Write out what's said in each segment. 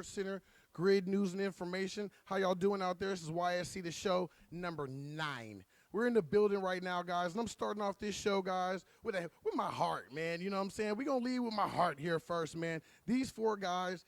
Sports Center, Grid News and Information. How y'all doing out there? This is YSC, the show number 9. We're in the building right now, guys, and I'm starting off this show, guys, with my heart, man. You know what I'm saying? We're going to lead with my heart here first, man. These 4 guys,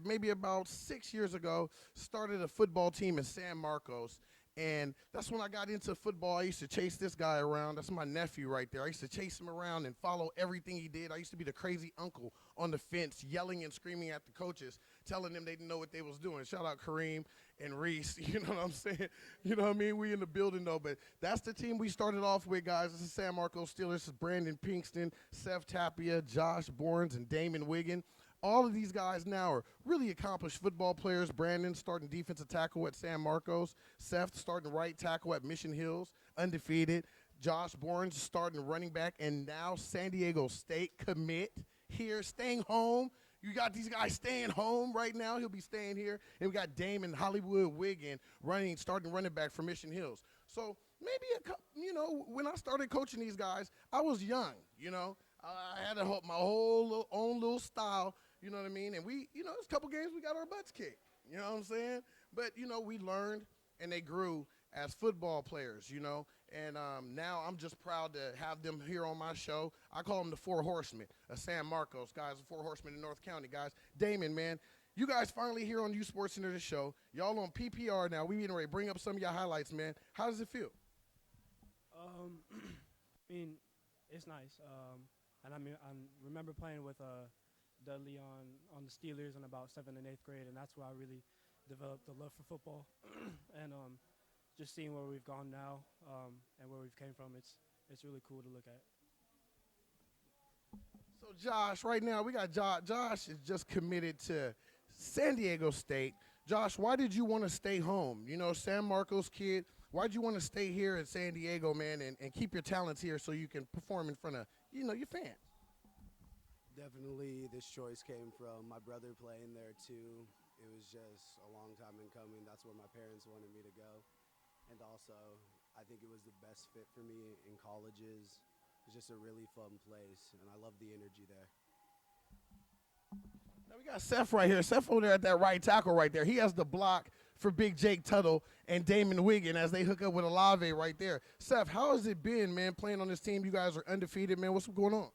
maybe about 6 years ago, started a football team in San Marcos. And that's when I got into football. I used to chase this guy around. That's my nephew right there. I used to chase him around and follow everything he did. I used to be the crazy uncle on the fence, yelling and screaming at the coaches, telling them they didn't know what they was doing. Shout out Kareem and Reese. You know what I'm saying? You know what I mean? We in the building, though. But that's the team we started off with, guys. This is San Marcos Steelers. This is Brandon Pinkston, Seth Tapia, Josh Borns, and Damon Wiggin. All of these guys now are really accomplished football players. Brandon starting defensive tackle at San Marcos. Seth starting right tackle at Mission Hills, undefeated. Josh Bourne starting running back, and now San Diego State commit here, staying home. You got these guys staying home right now. He'll be staying here. And we got Damon Hollywood Wiggin starting running back for Mission Hills. So maybe, when I started coaching these guys, I was young, I had my whole own little style, you know what I mean? And we, there's a couple games we got our butts kicked, you know what I'm saying? But, we learned and they grew as football players, And now I'm just proud to have them here on my show. I call them the 4 Horsemen of San Marcos, guys, the 4 Horsemen in North County, guys. Damon, man, you guys finally here on Youthsportscenter, the show. Y'all on PPR now. We getting ready to bring up some of your highlights, man. How does it feel? I mean, it's nice. And I remember playing with Dudley on the Steelers in about 7th and 8th grade, and that's where I really developed the love for football. And just seeing where we've gone now and where we've came from, it's really cool to look at. So, Josh, right now we got Josh. Josh is just committed to San Diego State. Josh, why did you want to stay home? San Marcos kid. Why'd you want to stay here in San Diego, man, and keep your talents here so you can perform in front of, your fans? Definitely this choice came from my brother playing there, too. It was just a long time in coming. That's where my parents wanted me to go. And also, I think it was the best fit for me in colleges. It's just a really fun place, and I love the energy there. Now we got Seth right here. Seth over there at that right tackle right there. He has the block for Big Jake Tuttle and Damon Wiggin as they hook up with Olave right there. Seth, how has it been, man, playing on this team? You guys are undefeated, man. What's going on?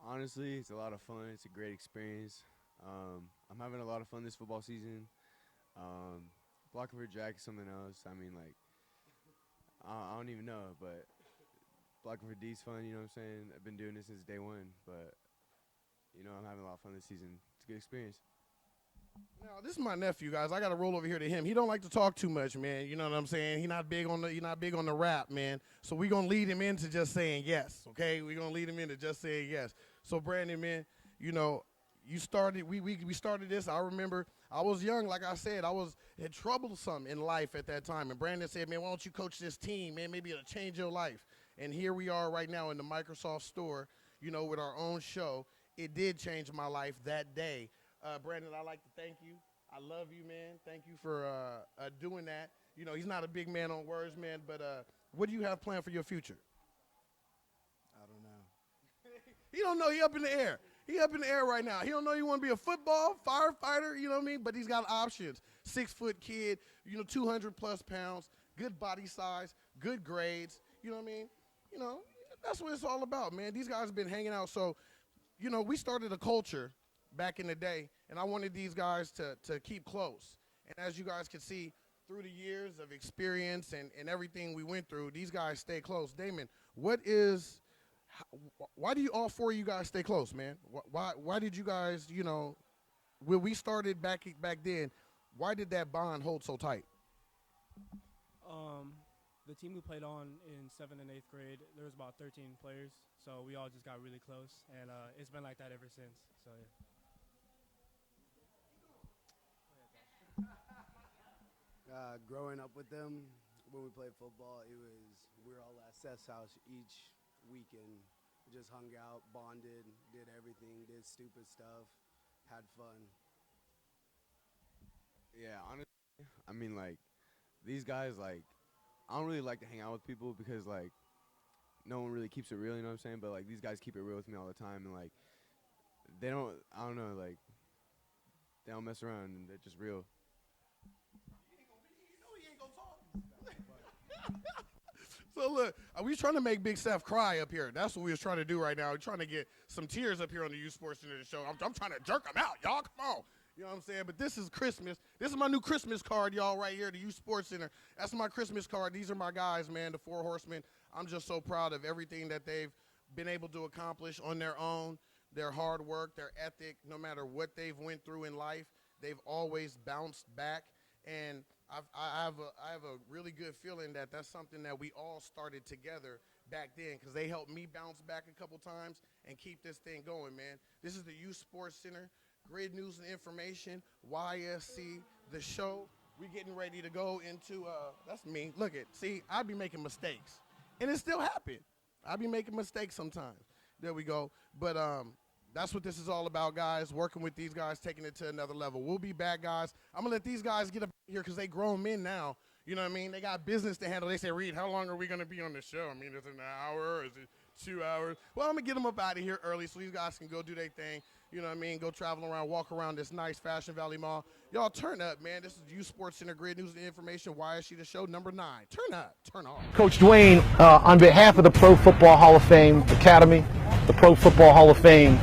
Honestly, it's a lot of fun. It's a great experience. I'm having a lot of fun this football season. Blocking for Jack is something else. I mean, I don't even know, but blocking for D is fun, you know what I'm saying? I've been doing this since day one, but, I'm having a lot of fun this season. It's a good experience. Now, this is my nephew, guys. I got to roll over here to him. He don't like to talk too much, man. You know what I'm saying? He not big on the rap, man. So we're going to lead him into just saying yes, okay? We're going to lead him into just saying yes. So, Brandon, man, you started, we started this. I remember I was young, like I said. I had troublesome in life at that time. And Brandon said, man, why don't you coach this team, man? Maybe it'll change your life. And here we are right now in the Microsoft store, with our own show. It did change my life that day. Brandon, I'd like to thank you. I love you, man. Thank you for doing that. He's not a big man on words, man, but what do you have planned for your future? I don't know. He don't know. He up in the air. He up in the air right now. He don't know you want to be a football firefighter, you know what I mean? But he's got options. 6-foot kid, 200-plus pounds, good body size, good grades, you know what I mean? That's what it's all about, man. These guys have been hanging out. So, we started a culture back in the day, and I wanted these guys to keep close. And as you guys can see, through the years of experience and everything we went through, these guys stay close. Damon, why do all 4 of you guys stay close, man? Why did you guys, when we started back then, why did that bond hold so tight? The team we played on in 7th and 8th grade, there was about 13 players, so we all just got really close, and it's been like that ever since. So yeah. Growing up with them, when we played football, we were all at Seth's house each weekend. Just hung out, bonded, did everything, did stupid stuff, had fun. Yeah, honestly, I mean, these guys, I don't really like to hang out with people because, no one really keeps it real, you know what I'm saying? But, these guys keep it real with me all the time, and, they don't, I don't know, They don't mess around, and they're just real. So look, we trying to make Big Seth cry up here. That's what we was trying to do right now. We're trying to get some tears up here on the Youth Sports Center show. I'm trying to jerk them out, y'all. Come on. You know what I'm saying? But this is Christmas. This is my new Christmas card, y'all, right here, the Youth Sports Center. That's my Christmas card. These are my guys, man, the Four Horsemen. I'm just so proud of everything that they've been able to accomplish on their own, their hard work, their ethic. No matter what they've went through in life, they've always bounced back. And I have a really good feeling that that's something that we all started together back then, because they helped me bounce back a couple times and keep this thing going, man. This is the Youth Sports Center, Grid News and Information, YSC, the show. We getting ready to go into, that's me. Look it, see, I be making mistakes, and it still happen. I be making mistakes sometimes. There we go. But that's what this is all about, guys, working with these guys, taking it to another level. We'll be back, guys. I'm going to let these guys get up here because they grown men now. You know what I mean? They got business to handle. They say, Reed, how long are we going to be on the show? I mean, is it an hour? Is it 2 hours? Well, I'm going to get them up out of here early so these guys can go do their thing. You know what I mean? Go travel around, walk around this nice Fashion Valley Mall. Y'all turn up, man. This is Youth Sports Center, Grid News and Information, YSC, the show number 9. Turn up. Turn off. Coach Dwayne, on behalf of the Pro Football Hall of Fame Academy, the Pro Football Hall of Fame,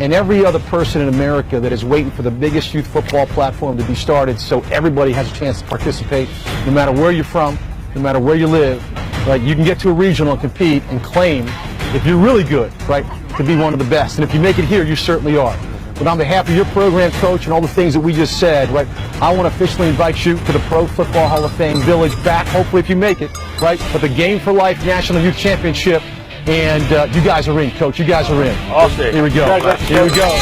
and every other person in America that is waiting for the biggest youth football platform to be started so everybody has a chance to participate, no matter where you're from, no matter where you live, right? You can get to a regional and compete and claim, if you're really good, right, to be one of the best. And if you make it here, you certainly are. But on behalf of your program, Coach, and all the things that we just said, right, I want to officially invite you to the Pro Football Hall of Fame Village back, hopefully if you make it, right, for the Game for Life National Youth Championship. And you guys are in, Coach. You guys are in. Awesome. Here we go. Here we go.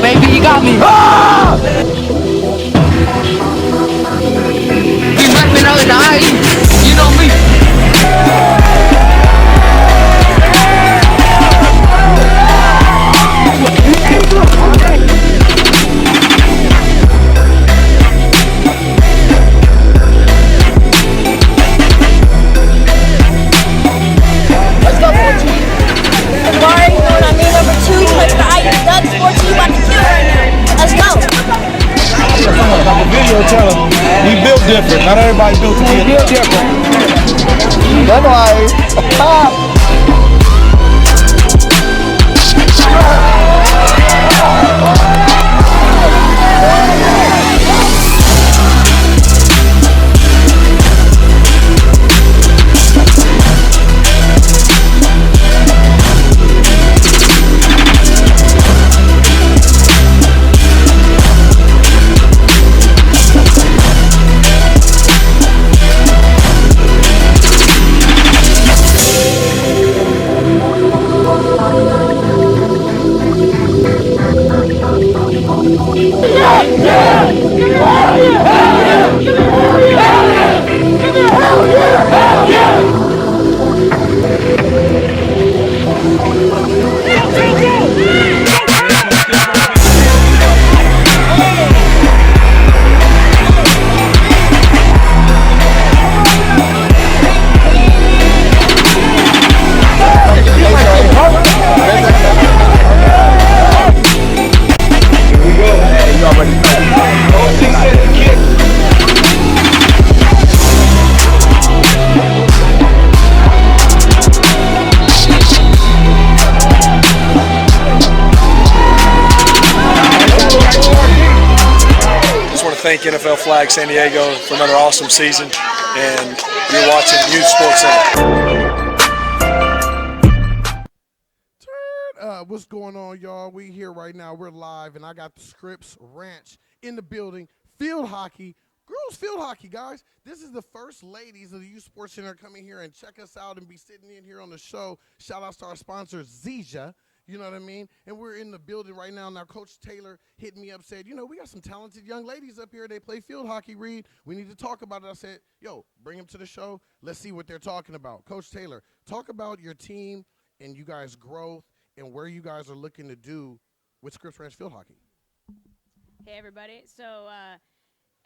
Baby, you got me. Ah! You might be another night. You know me. Let's go, 14. Amari, you know what I mean? Number 2, touch the ice. Doug's 14, about to kill right now. Let's go. Like the video tell him, he built different. Not everybody built to be built different. That's why. You already know. Just want to thank NFL Flag San Diego for another awesome season, and you're watching Youth Sports Center. What's going on, y'all? We here right now. We're live, and I got the Scripps Ranch in the building. Field hockey. Girls field hockey, guys. This is the first ladies of the Youth Sports Center coming here and check us out and be sitting in here on the show. Shout out to our sponsor, Zija. You know what I mean? And we're in the building right now. Now, Coach Taylor hit me up, said, you know, we got some talented young ladies up here. They play field hockey, Reed. We need to talk about it. I said, yo, bring them to the show. Let's see what they're talking about. Coach Taylor, talk about your team and you guys' growth and where you guys are looking to do with Scripps Ranch Field Hockey. Hey, everybody. So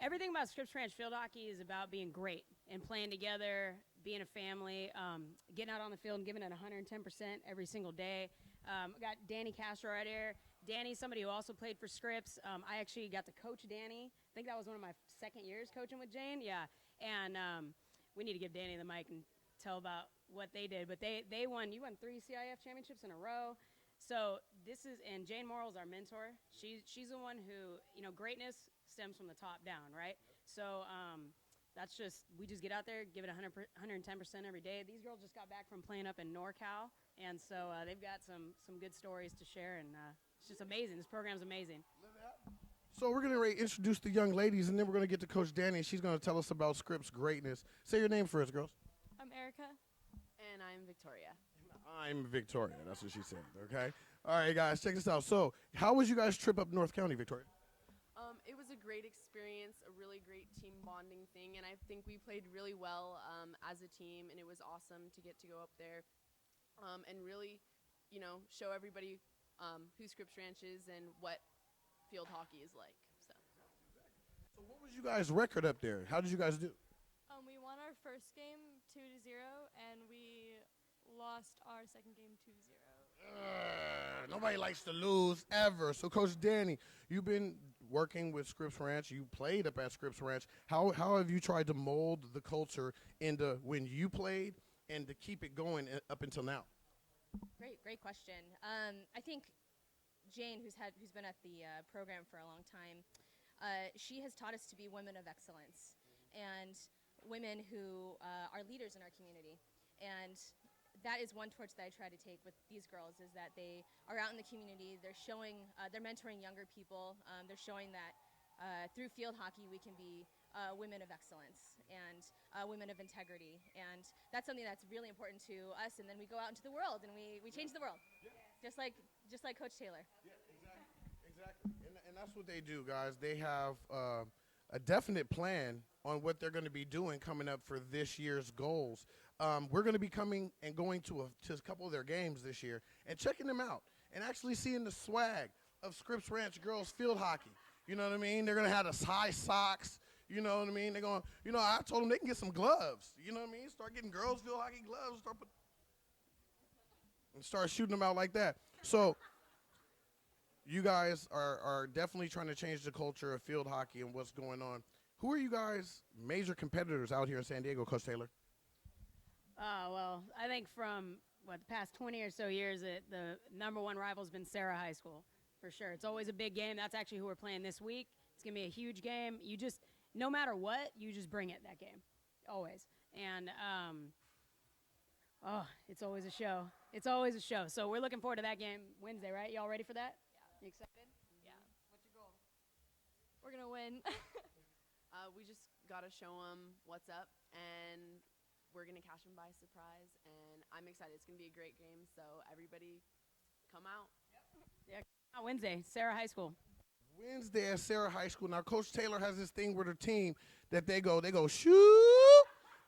everything about Scripps Ranch Field Hockey is about being great and playing together, being a family, getting out on the field and giving it 110% every single day. Got Danny Castro right here. Danny's somebody who also played for Scripps. I actually got to coach Danny. I think that was one of my second years coaching with Jane. Yeah, and we need to give Danny the mic and tell about what they did. But they won. You won 3 CIF championships in a row. So this is, and Jane Morrill's our mentor. She's the one who, you know, greatness stems from the top down, right? So that's just, we just get out there, give it 110% every day. These girls just got back from playing up in NorCal, and so they've got some good stories to share, and it's just amazing. This program's amazing. So we're going to introduce the young ladies, and then we're going to get to Coach Danny, and she's going to tell us about Scripps' greatness. Say your name first, girls. I'm Erica. And I'm Victoria. I'm Victoria. That's what she said, okay? All right, guys, check this out. So how was you guys' trip up North County, Victoria? It was a great experience, a really great team bonding thing, and I think we played really well as a team, and it was awesome to get to go up there and really, you know, show everybody who Scripps Ranch is and what field hockey is like. So what was you guys' record up there? How did you guys do? We won our first game 2-0, and we lost our second game 2-0. Nobody likes to lose ever. So, Coach Danny, you've been working with Scripps Ranch. You played up at Scripps Ranch. How have you tried to mold the culture into when you played and to keep it going up until now? Great question. I think Jane, who's been at the program for a long time, she has taught us to be women of excellence and women who are leaders in our community. And that is one torch that I try to take with these girls, is that they are out in the community. They're showing, they're mentoring younger people. They're showing that through field hockey we can be women of excellence and women of integrity. And that's something that's really important to us. And then we go out into the world and we change the world, just like Coach Taylor. Yeah, exactly. And that's what they do, guys. They have a definite plan on what they're going to be doing coming up for this year's goals. We're going to be coming and going to a couple of their games this year and checking them out and actually seeing the swag of Scripps Ranch girls field hockey. You know what I mean? They're going to have the high socks. You know what I mean? They're going, you know, I told them they can get some gloves. You know what I mean? Start getting girls field hockey gloves. Start shooting them out like that. So you guys are definitely trying to change the culture of field hockey and what's going on. Who are you guys' major competitors out here in San Diego, Coach Taylor? Well, I think from the past 20 or so years, the number one rival has been Sarah High School, for sure. It's always a big game. That's actually who we're playing this week. It's going to be a huge game. You just, no matter what, you just bring it, that game, always. And, it's always a show. It's always a show. So we're looking forward to that game Wednesday, right? Y'all ready for that? Yeah. You excited? Yeah. What's your goal? We're going to win. We just got to show them what's up, and we're going to catch them by surprise, and I'm excited. It's going to be a great game, so everybody come out. Yep. Yeah, Wednesday, Sarah High School. Wednesday at Sarah High School. Now, Coach Taylor has this thing with her team that they go shoot.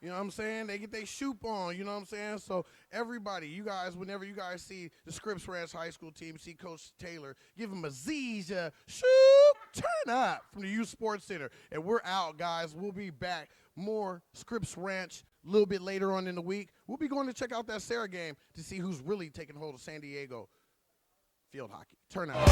You know what I'm saying? They get their shoot on, you know what I'm saying? So everybody, you guys, whenever you guys see the Scripps Ranch High School team, see Coach Taylor, give them a Zija, shoot, turn up from the Youth Sports Center. And we're out, guys. We'll be back. More Scripps Ranch a little bit later on in the week. We'll be going to check out that Sarah game to see who's really taking hold of San Diego field hockey. Turn out.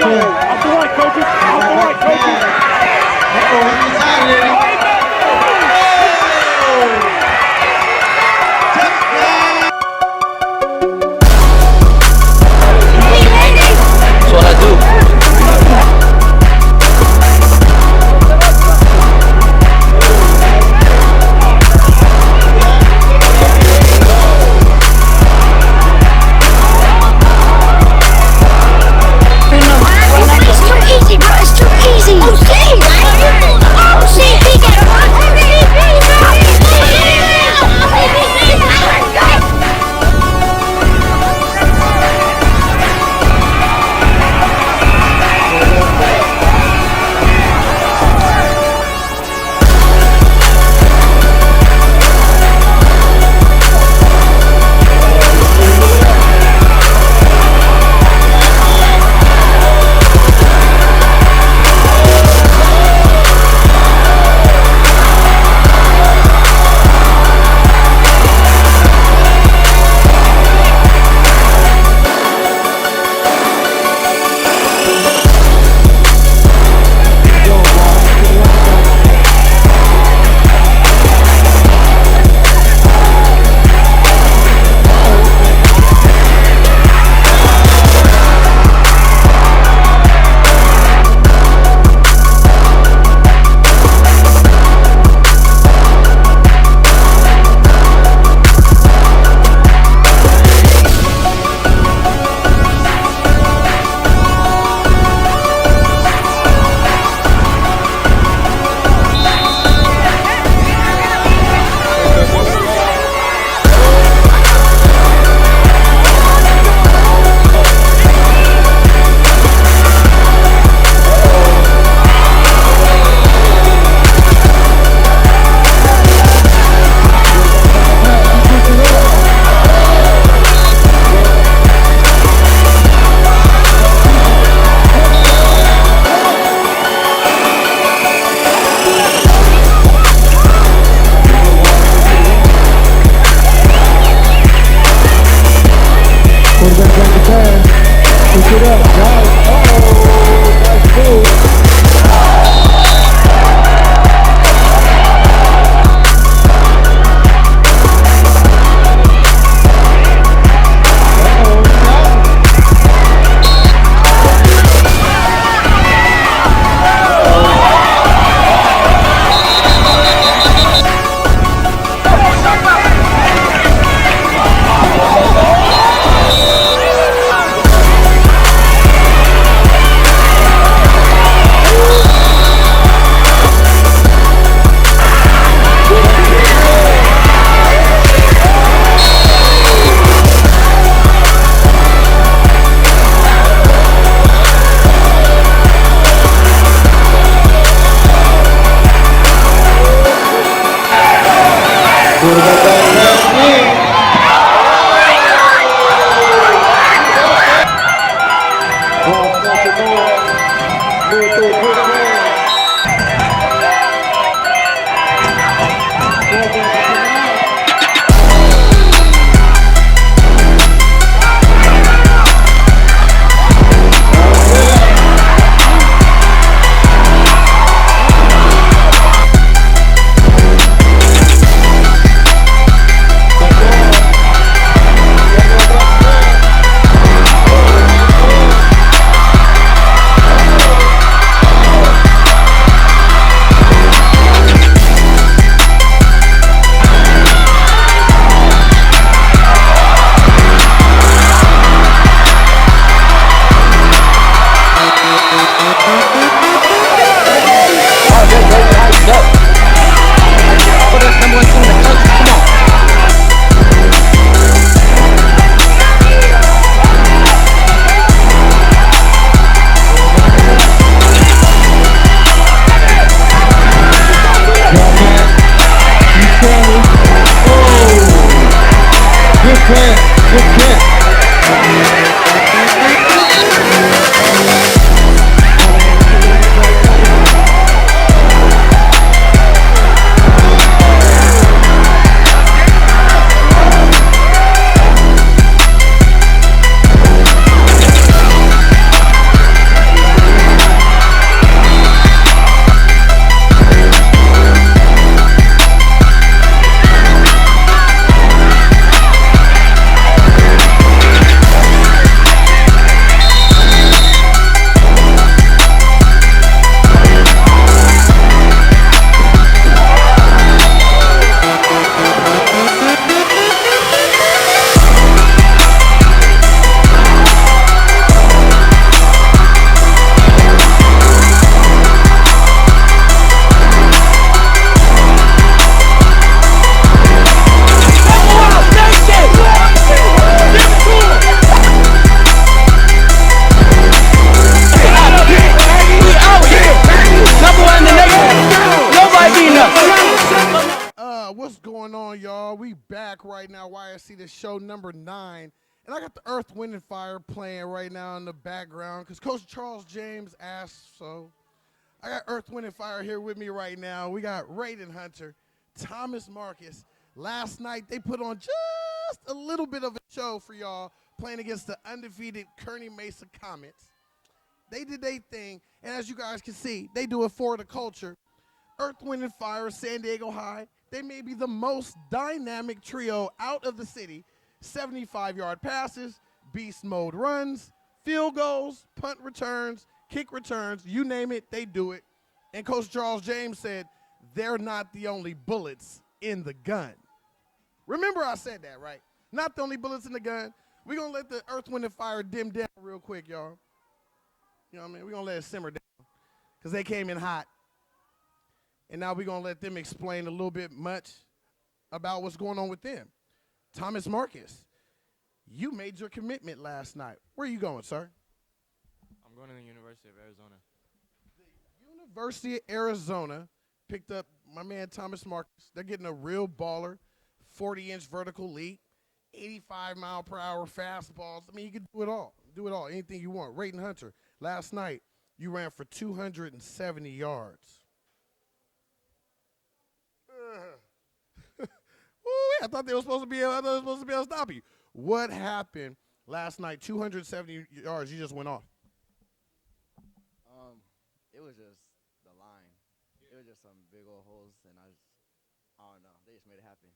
Off the right, coaches. Off the right, coaches. That's what I do. It's too easy, bro. It's too easy. Oh, see. Oh, see. He got it. back right now. YSC, the show number 9. And I got the Earth, Wind, and Fire playing right now in the background because Coach Charles James asked so. I got Earth, Wind, and Fire here with me right now. We got Raiden Hunter, Thomas Marcus. Last night, they put on just a little bit of a show for y'all playing against the undefeated Kearney Mesa Comets. They did their thing, and as you guys can see, they do it for the culture. Earth, Wind, and Fire, San Diego High, they may be the most dynamic trio out of the city. 75-yard passes, beast mode runs, field goals, punt returns, kick returns, you name it, they do it. And Coach Charles James said, they're not the only bullets in the gun. Remember I said that, right? Not the only bullets in the gun. We're going to let the Earth, Wind, and Fire dim down real quick, y'all. You know what I mean? We're going to let it simmer down because they came in hot. And now we're going to let them explain a little bit much about what's going on with them. Thomas Marcus, you made your commitment last night. Where are you going, sir? I'm going to the University of Arizona. The University of Arizona picked up my man Thomas Marcus. They're getting a real baller, 40-inch vertical leap, 85-mile-per-hour fastballs. I mean, you can do it all. Do it all, anything you want. Raiden Hunter, last night you ran for 270 yards. I thought they were supposed to be able to stop you. What happened last night? 270 yards. You just went off. It was just the line. It was just some big old holes, and I don't know. They just made it happen.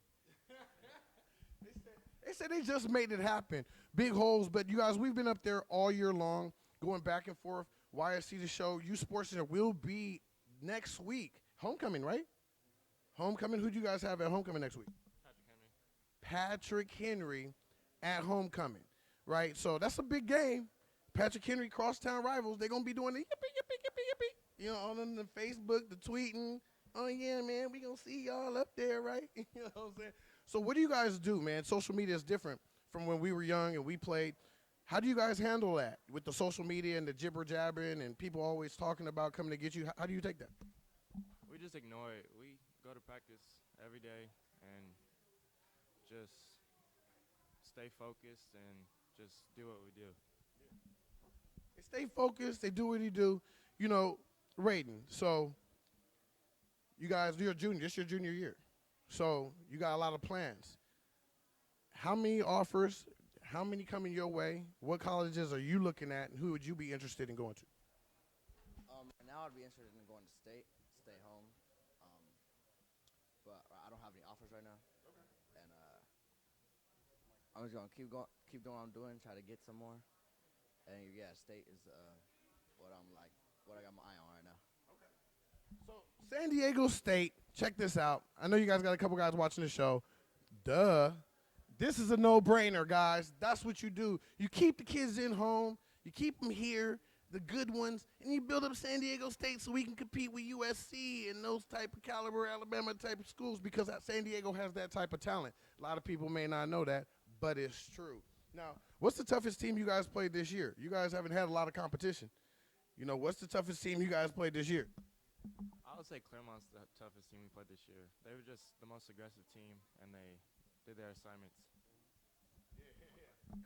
They said they just made it happen. Big holes, but you guys, we've been up there all year long, going back and forth. YSC the show, YouthSportsCenter will be next week. Homecoming, right? Homecoming. Who do you guys have at homecoming next week? Patrick Henry at homecoming, right? So that's a big game. Patrick Henry, crosstown rivals. They're going to be doing the yippee. You know, on the Facebook, the tweeting. Oh, yeah, man, we going to see y'all up there, right? You know what I'm saying? So what do you guys do, man? Social media is different from when we were young and we played. How do you guys handle that with the social media and the jibber-jabbering and people always talking about coming to get you? How do you take that? We just ignore it. We go to practice every day and just stay focused and just do what we do. They stay focused. They do what you do. You know, Raiden, so you guys, you're a junior. This is your junior year. So you got a lot of plans. How many offers, how many coming your way? What colleges are you looking at, and who would you be interested in going to? Now I'd be interested in going to state, stay home. But I don't have any offers right now. Okay. And I'm just gonna keep doing what I'm doing, try to get some more. And yeah, state is what I got my eye on right now. Okay. So San Diego State, check this out. I know you guys got a couple guys watching the show. Duh. This is a no-brainer, guys. That's what you do. You keep the kids in home. You keep them here, the good ones, and you build up San Diego State so we can compete with USC and those type of caliber, Alabama type of schools because San Diego has that type of talent. A lot of people may not know that, but it's true. Now, what's the toughest team you guys played this year? You guys haven't had a lot of competition. You know, what's the toughest team you guys played this year? I would say Claremont's the toughest team we played this year. They were just the most aggressive team, and they did their assignments.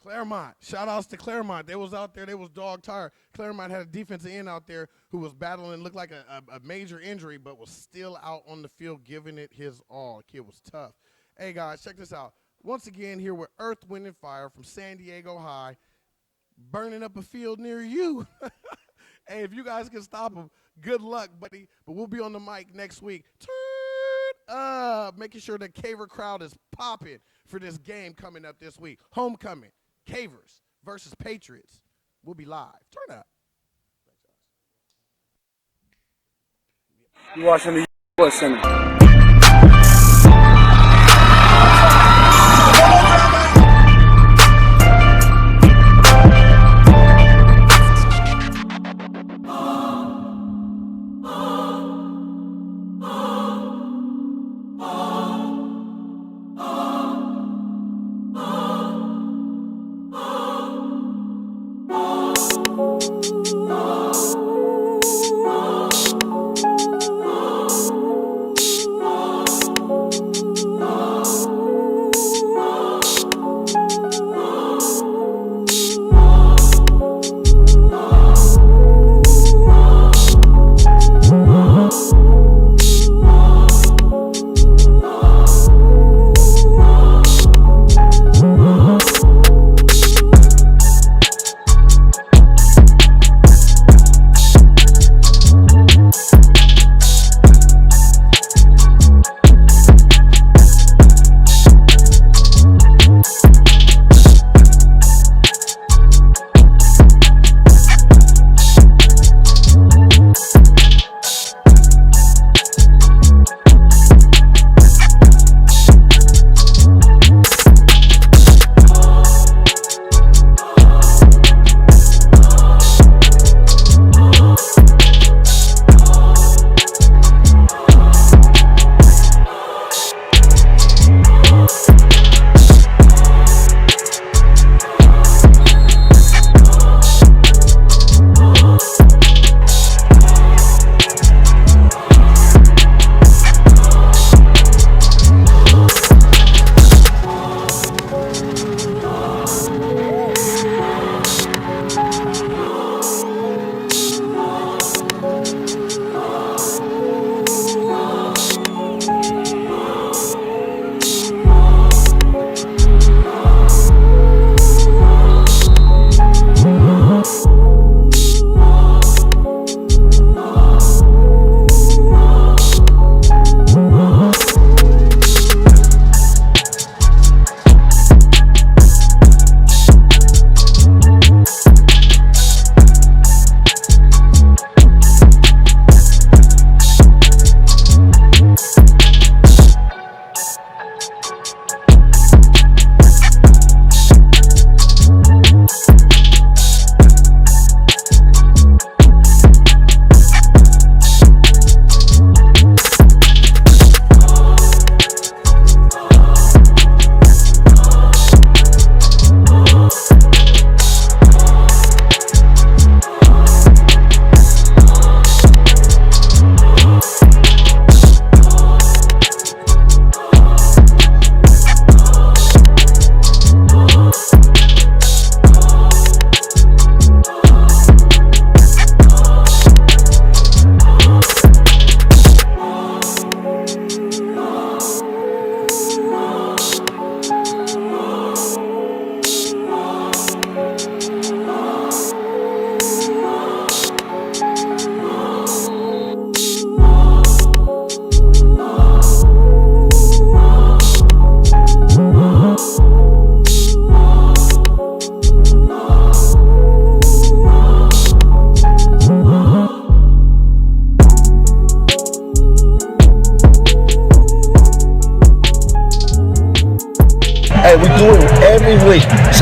Claremont. Shout-outs to Claremont. They was out there. They was dog-tired. Claremont had a defensive end out there who was battling, looked like a major injury, but was still out on the field giving it his all. The kid was tough. Hey, guys, check this out. Once again, here with Earth, Wind, and Fire from San Diego High, burning up a field near you. Hey, if you guys can stop them, good luck, buddy. But we'll be on the mic next week. Turn up. Making sure the Caver crowd is popping for this game coming up this week. Homecoming, Cavers versus Patriots. We'll be live. Turn up. You're watching the YouthSportsCenter.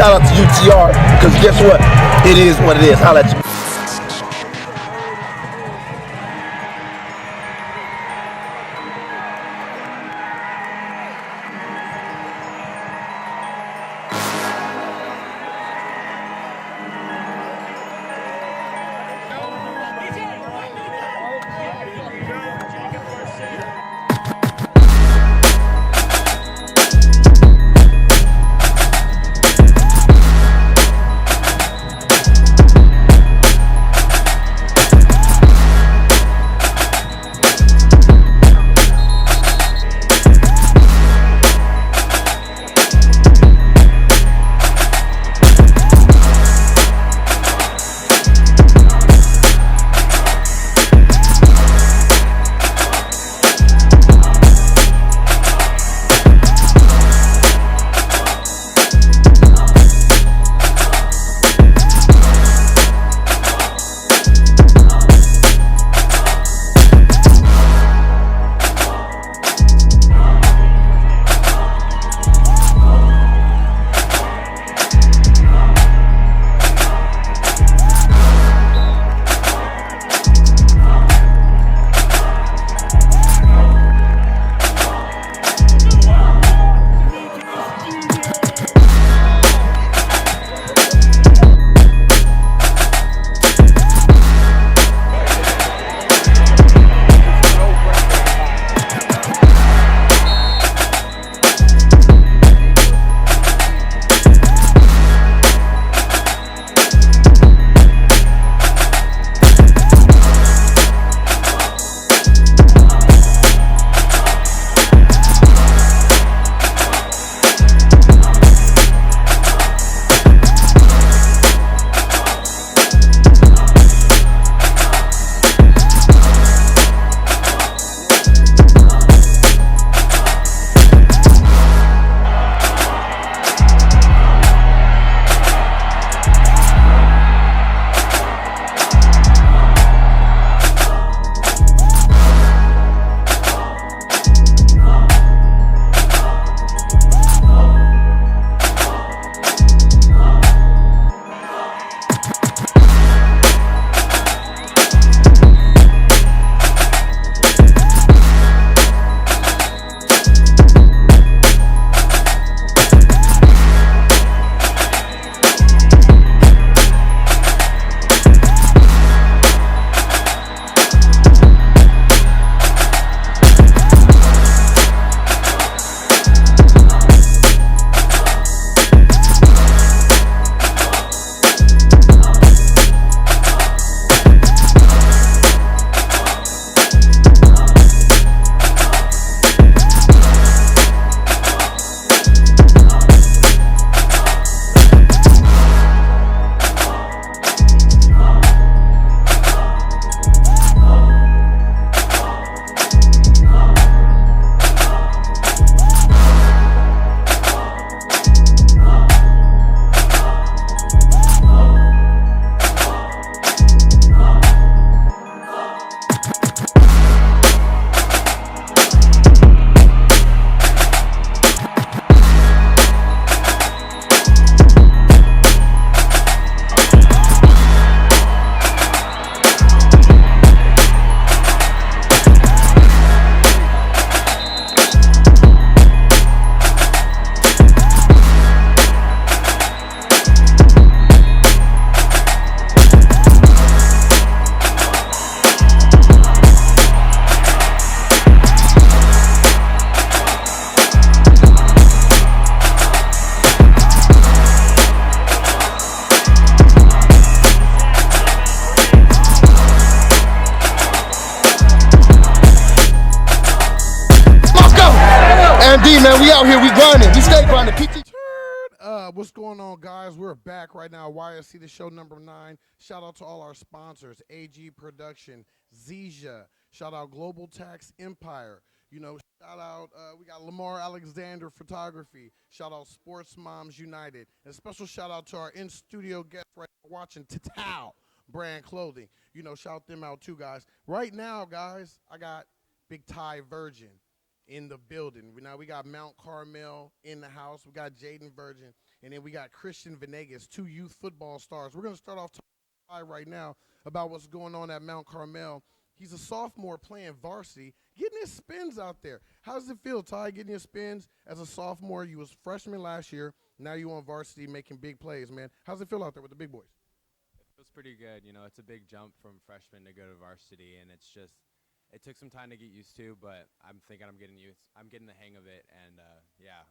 shout out to UTR, because guess what? It is what it is. Holla at you. man. We out here. We grinding. We stay grinding. What's going on, guys? We're back right now. YSC, the show number 9. Shout out to all our sponsors: AG Production, Zija. Shout out Global Tax Empire. You know, shout out, we got Lamar Alexander Photography. Shout out Sports Moms United. And special shout out to our in-studio guests right now watching Tatao brand clothing. You know, shout them out too, guys. Right now, guys, I got Big Ty Virgin in the building. Now we got Mount Carmel in the house. We got Jaden Virgin and then we got Christian Venegas, 2 youth football stars. We're going to start off talking right now about what's going on at Mount Carmel. He's a sophomore playing varsity, getting his spins out there. How does it feel, Ty, getting your spins as a sophomore? You was freshman last year. Now you on varsity making big plays, man. How's it feel out there with the big boys? It feels pretty good. You know, it's a big jump from freshman to go to varsity, and it's just it took some time to get used to, but I'm thinking I'm getting the hang of it, and yeah.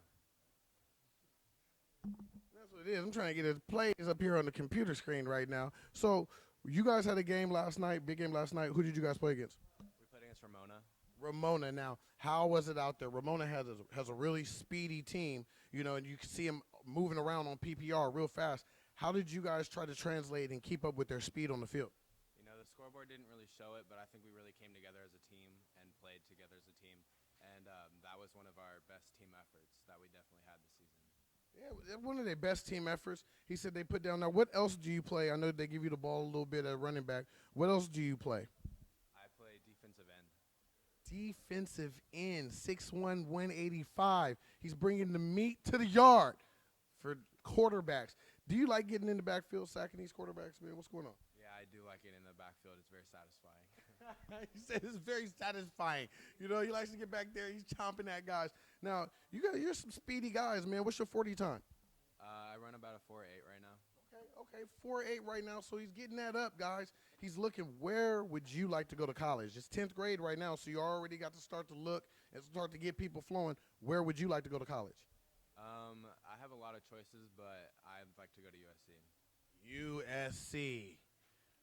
That's what it is. I'm trying to get his plays up here on the computer screen right now. So you guys had a game last night, big game last night. Who did you guys play against? We played against Ramona. Ramona. Now, how was it out there? Ramona has a really speedy team, you know, and you can see them moving around on PPR real fast. How did you guys try to translate and keep up with their speed on the field? You know, the scoreboard didn't really show it, but I think we really came together as a team and played together as a team, and that was one of our best team efforts that we definitely had this season. Yeah, one of their best team efforts. He said they put down. Now, what else do you play? I know they give you the ball a little bit at running back. What else do you play? I play defensive end. Defensive end, 6'1", 185. He's bringing the meat to the yard for quarterbacks. Do you like getting in the backfield, sacking these quarterbacks, man? What's going on? Yeah, I do like it in the backfield. It's very satisfying. He said it's very satisfying. You know, he likes to get back there. He's chomping at guys. Now, you're some speedy guys, man. What's your 40 time? I run about a 4.8 right now. Okay, 4.8 right now, so he's getting that up, guys. He's looking, where would you like to go to college? It's 10th grade right now, so you already got to start to look and start to get people flowing. Where would you like to go to college? I have a lot of choices, but I'd like to go to USC. USC.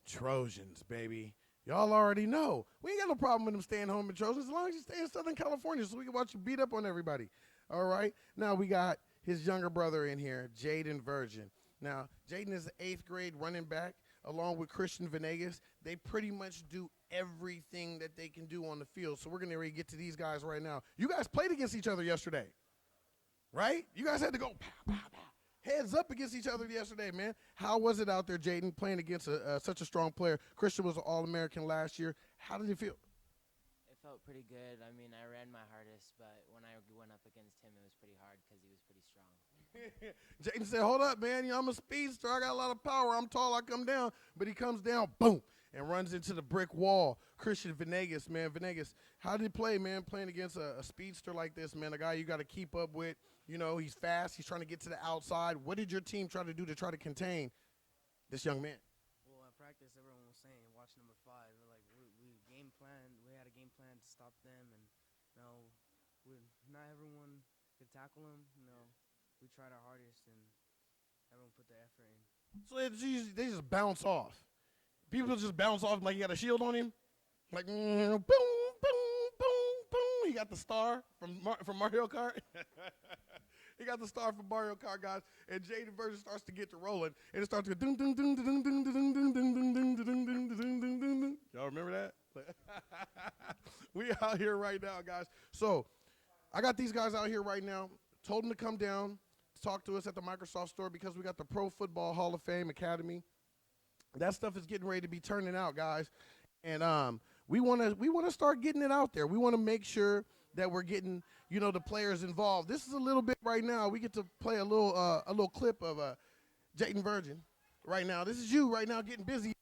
Trojans, baby. Y'all already know. We ain't got no problem with them staying home in Trojans as long as you stay in Southern California so we can watch you beat up on everybody. All right? Now we got his younger brother in here, Jaden Virgin. Now, Jaden is the 8th grade running back along with Christian Venegas. They pretty much do everything that they can do on the field. So we're going to get to these guys right now. You guys played against each other yesterday, right? You guys had to go pow, pow, pow. Heads up against each other yesterday, man. How was it out there, Jaden, playing against such a strong player? Christian was an All-American last year. How did it feel? It felt pretty good. I mean, I ran my hardest, but when I went up against him, it was pretty hard because he was pretty strong. Jaden said, hold up, man. You know, I'm a speedster. I got a lot of power. I'm tall. I come down. But he comes down, boom, and runs into the brick wall. Christian Venegas, man. Venegas, how did he play, man, playing against a speedster like this, man, a guy you got to keep up with? You know, he's fast. He's trying to get to the outside. What did your team try to do to try to contain this young man? Well, at practice, everyone was saying, watch number 5. We're like, we game plan. We had a game plan to stop them, and you know, not everyone could tackle him. You know, we tried our hardest, and everyone put the effort in. So they just bounce off. People just bounce off like he got a shield on him, like boom, boom, boom, boom. He got the star from Mario Kart. He got the star from Mario Kart, guys, and Jaden Virgin starts to get to rolling, and it starts to go ding, ding, ding, ding, ding, ding, ding, ding, ding, ding, ding, ding, ding, ding, ding, ding. Y'all remember that? We out here right now, guys. So I got these guys out here right now. Told them to come down to talk to us at the Microsoft store because we got the Pro Football Hall of Fame Academy. That stuff is getting ready to be turning out, guys, and we want to start getting it out there. We want to make sure that we're getting, you know, the players involved. This is a little bit right now. We get to play a little clip of Jaden Virgin right now. This is you right now getting busy.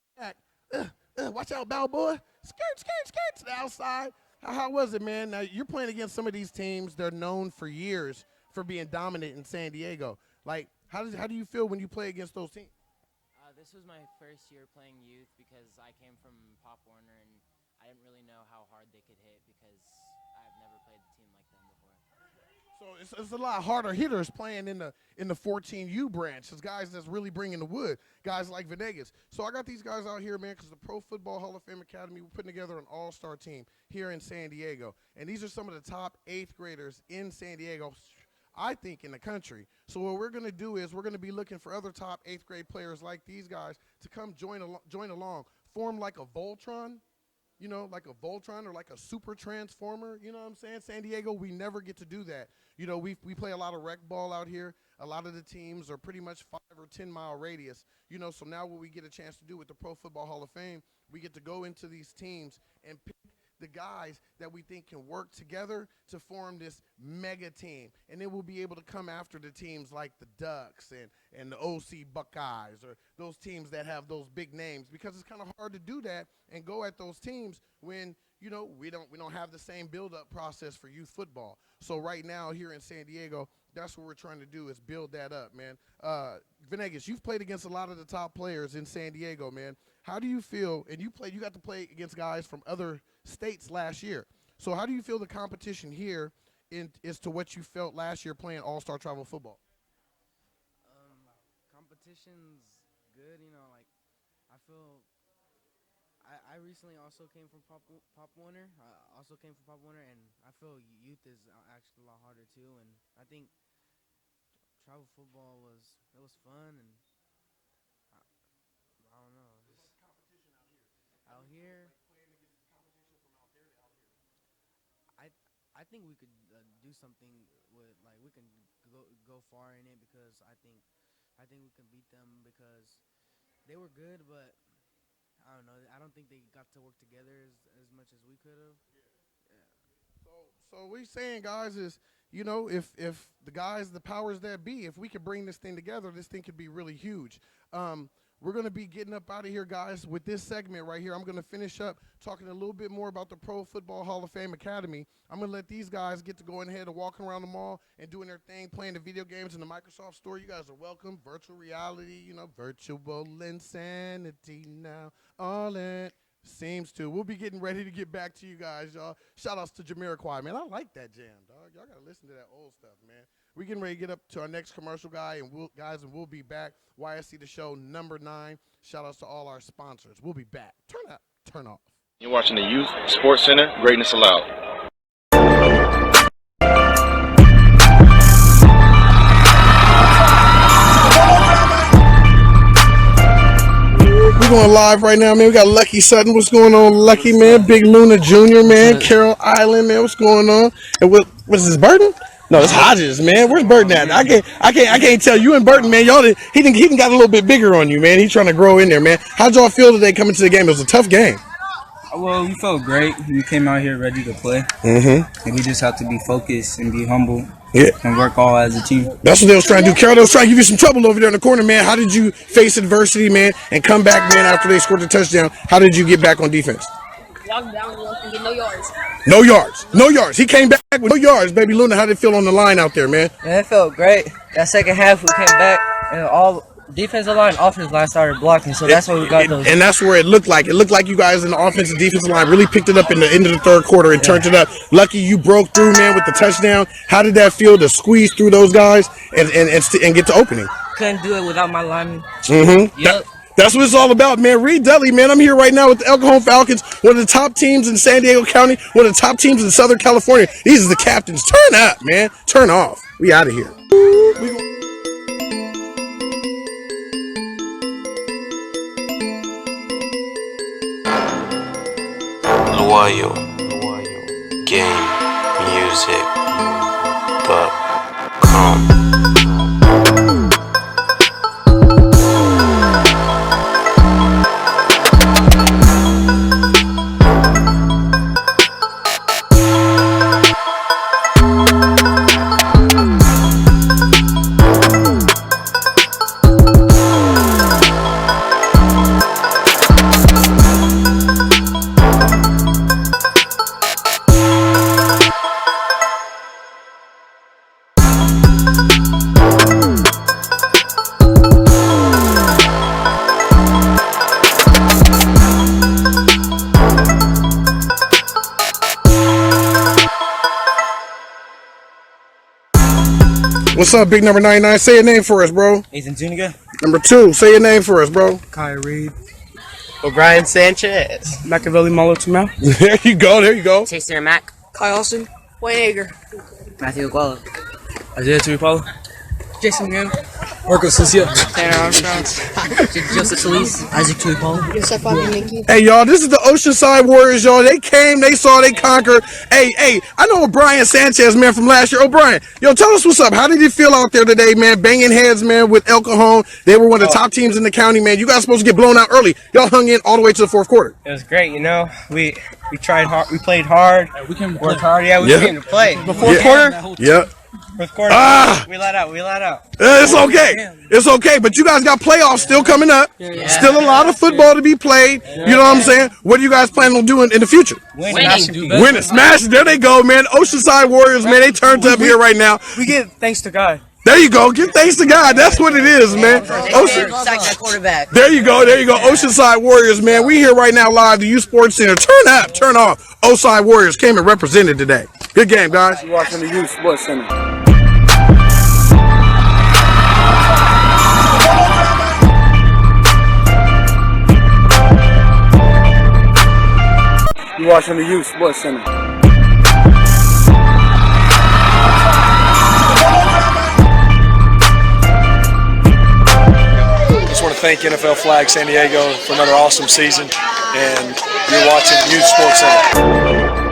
Watch out, Balboa. Skirt to the outside. How was it, man? Now, you're playing against some of these teams. They're known for years for being dominant in San Diego. Like, how do you feel when you play against those teams? This was my first year playing youth because I came from Pop Warner, and I didn't really know how hard they could hit because I've never played a team like them before. So it's a lot harder hitters playing in the 14U branch. It's guys that's really bringing the wood, guys like Venegas. So I got these guys out here, man, because the Pro Football Hall of Fame Academy, we're putting together an all-star team here in San Diego. And these are some of the top 8th graders in San Diego, I think, in the country. So what we're going to do is we're going to be looking for other top 8th grade players like these guys to come join along, form like a Voltron. You know, like a Voltron or like a super transformer, you know what I'm saying? San Diego, we never get to do that. You know, we play a lot of rec ball out here. A lot of the teams are pretty much 5 or 10 mile radius. You know, so now what we get a chance to do with the Pro Football Hall of Fame, we get to go into these teams and pick the guys that we think can work together to form this mega team. And then we'll be able to come after the teams like the Ducks and the OC Buckeyes, or those teams that have those big names, because it's kind of hard to do that and go at those teams when, you know, we don't have the same build-up process for youth football. So right now here in San Diego, that's what we're trying to do, is build that up, man. Venegas, you've played against a lot of the top players in San Diego, man. How do you feel, and you got to play against guys from other states last year. So how do you feel the competition here is to what you felt last year playing all-star travel football? Competition's good, you know, like I feel I recently also came from Pop Warner. And I feel youth is actually a lot harder too, and I think travel football was fun, and I don't know. What's the competition Out here, I think we could do something with, like, we can go far in it, because I think we can beat them, because they were good, but I don't know. I don't think they got to work together as much as we could have. Yeah. So what we're saying, guys, is, you know, if the powers that be, if we could bring this thing together, this thing could be really huge. We're going to be getting up out of here, guys, with this segment right here. I'm going to finish up talking a little bit more about the Pro Football Hall of Fame Academy. I'm going to let these guys get to going ahead and walking around the mall and doing their thing, playing the video games in the Microsoft store. You guys are welcome. Virtual reality, you know, virtual insanity now. All it seems to. We'll be getting ready to get back to you guys, y'all. Shout-outs to Jamiroquai, man. I like that jam, dog. Y'all got to listen to that old stuff, man. We're getting ready to get up to our next commercial, and we'll be back. YSC The Show #9. Shout-outs to all our sponsors. We'll be back. Turn up, turn off. You're watching the Youth Sports Center, Greatness Allowed. We're going live right now, man. We got Lucky Sutton. What's going on, Lucky, man? Big Luna Jr., man. Carol Island, man. What's going on? And what's this, Burton? No, it's Hodges, man. Where's Burton at? I can't tell. You and Burton, man. Y'all, he done got a little bit bigger on you, man. He's trying to grow in there, man. How'd y'all feel today coming to the game? It was a tough game. Well, we felt great. We came out here ready to play. Mm-hmm. And we just have to be focused and be humble. Yeah. And work all as a team. That's what they was trying to do. Carol, they was trying to give you some trouble over there in the corner, man. How did you face adversity, man, and come back, man, after they scored the touchdown? How did you get back on defense? Walk down and get no yards. No yards. No yards. He came back with no yards, baby. Luna, how did it feel on the line out there, man? Man, it felt great. That second half, we came back, and all defensive line, offensive line started blocking, so that's where we got those. And that's where it looked like. It looked like you guys in the offensive defensive line really picked it up in the end of the third quarter and turned it up. Lucky you broke through, man, with the touchdown. How did that feel to squeeze through those guys and get to opening? Couldn't do it without my lineman. Mm-hmm. Yep. That's what it's all about, man. Reed Dudley, man. I'm here right now with the El Cajon Falcons, one of the top teams in San Diego County, one of the top teams in Southern California. These are the captains. Turn up, man. Turn off. We out of here. Loyal, game, music, .com. What's up, big number 99? Say your name for us, bro. Ethan Zuniga. Number 2, say your name for us, bro. Kai Reed. O'Brien Sanchez. Machiavelli Malo Tamau. There you go, there you go. Chaser Mac. Kai Austin. Wayne Hager. Matthew Agualo. Isaiah Tuipolo. Jason Moon. Marco Sucia. Tanner Armstrong. Joseph Solis. Isaac Tui Paul. Yosef Mickey. Hey, y'all, this is the Oceanside Warriors, y'all. They came, they saw, they conquered. Hey, I know O'Brien Sanchez, man, from last year. O'Brien, yo, tell us what's up. How did you feel out there today, man? Banging heads, man, with El Cajon. They were one of the top teams in the county, man. You guys supposed to get blown out early. Y'all hung in all the way to the fourth quarter. It was great, you know. We tried hard. We played hard. We came to worked hard. Yeah, we came to play. The fourth quarter? Yep. Fourth quarter. We let out. It's okay. It's okay, but you guys got playoffs still coming up. Still a lot of football to be played. You know what I'm saying? What do you guys plan on doing in the future? Winning. Smash. There they go, man. Oceanside Warriors, man. They turned up here right now. We give thanks to God. There you go. Give thanks to God. That's what it is, man. Sack that quarterback. There you go. Oceanside Warriors, man. We here right now live, the Youthsportscenter. Turn up, turn off. Oceanside Warriors came and represented today. Good game, guys. You're watching the Youthsportscenter. You're watching the Youthsportscenter. Just want to thank NFL Flag San Diego for another awesome season, and you're watching Youth Sports Center.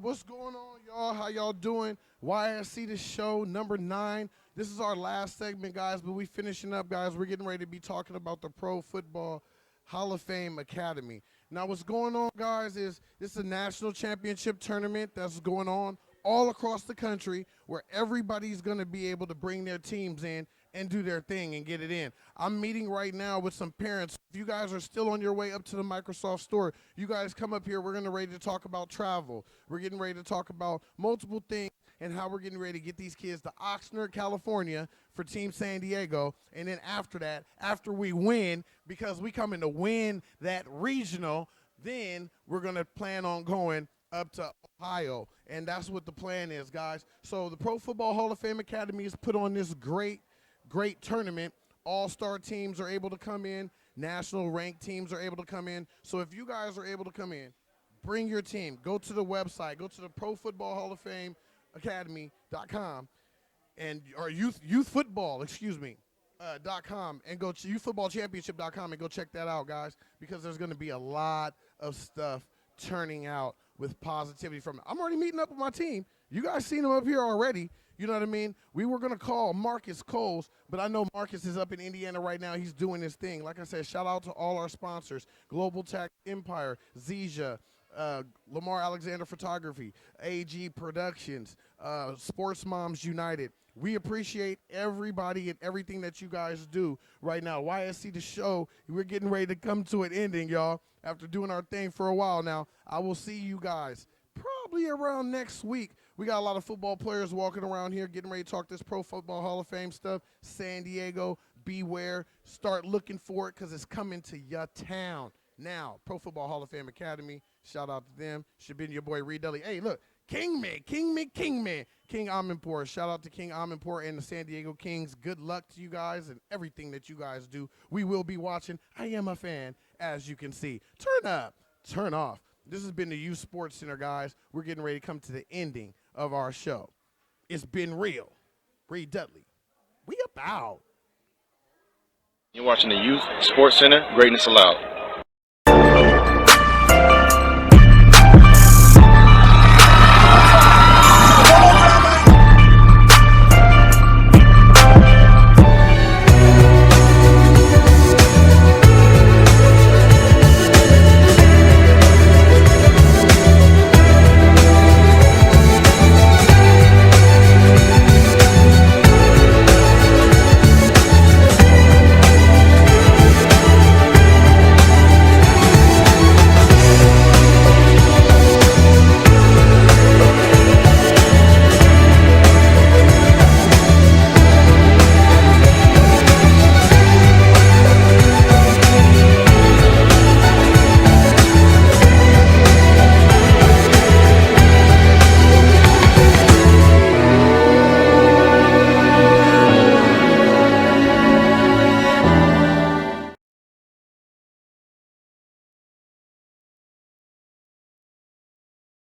What's going on, y'all? How y'all doing? YSC the show number 9. This is our last segment, guys, but we finishing up, guys. We're getting ready to be talking about the Pro Football Hall of Fame Academy. Now, what's going on, guys, is this is a national championship tournament that's going on all across the country where everybody's going to be able to bring their teams in and do their thing and get it in. I'm meeting right now with some parents. If you guys are still on your way up to the Microsoft store, you guys come up here. We're going to ready to talk about travel. We're getting ready to talk about multiple things and how we're getting ready to get these kids to Oxnard, California for Team San Diego. And then after that, after we win, because we come in to win that regional, then we're going to plan on going up to Ohio. And that's what the plan is, guys. So the Pro Football Hall of Fame Academy has put on this great tournament. All-star teams are able to come in. National ranked teams are able to come in. So if you guys are able to come in, bring your team. Go to the website. Go to the Pro Football Hall of Fame Academy.com and or .com and go to youthfootballchampionship.com and go check that out, guys, because there's going to be a lot of stuff turning out with positivity from it. I'm already meeting up with my team. You guys seen them up here already. You know what I mean? We were going to call Marcus Coles, but I know Marcus is up in Indiana right now. He's doing his thing. Like I said, shout out to all our sponsors, Global Tech Empire, Zija, Lamar Alexander Photography, AG Productions, Sports Moms United. We appreciate everybody and everything that you guys do right now. YSC The Show, we're getting ready to come to an ending, y'all. After doing our thing for a while now, I will see you guys probably around next week. We got a lot of football players walking around here getting ready to talk this Pro Football Hall of Fame stuff. San Diego, beware. Start looking for it because it's coming to your town. Now, Pro Football Hall of Fame Academy, shout out to them. Should been your boy Reed Dudley. Hey, look, King Amanpour. Shout out to King Amanpour and the San Diego Kings. Good luck to you guys and everything that you guys do. We will be watching. I am a fan, as you can see. Turn up, turn off. This has been the Youth Sports Center, guys. We're getting ready to come to the ending of our show. It's been real. Reed Dudley. We about. You're watching the Youth Sports Center, Greatness Allowed.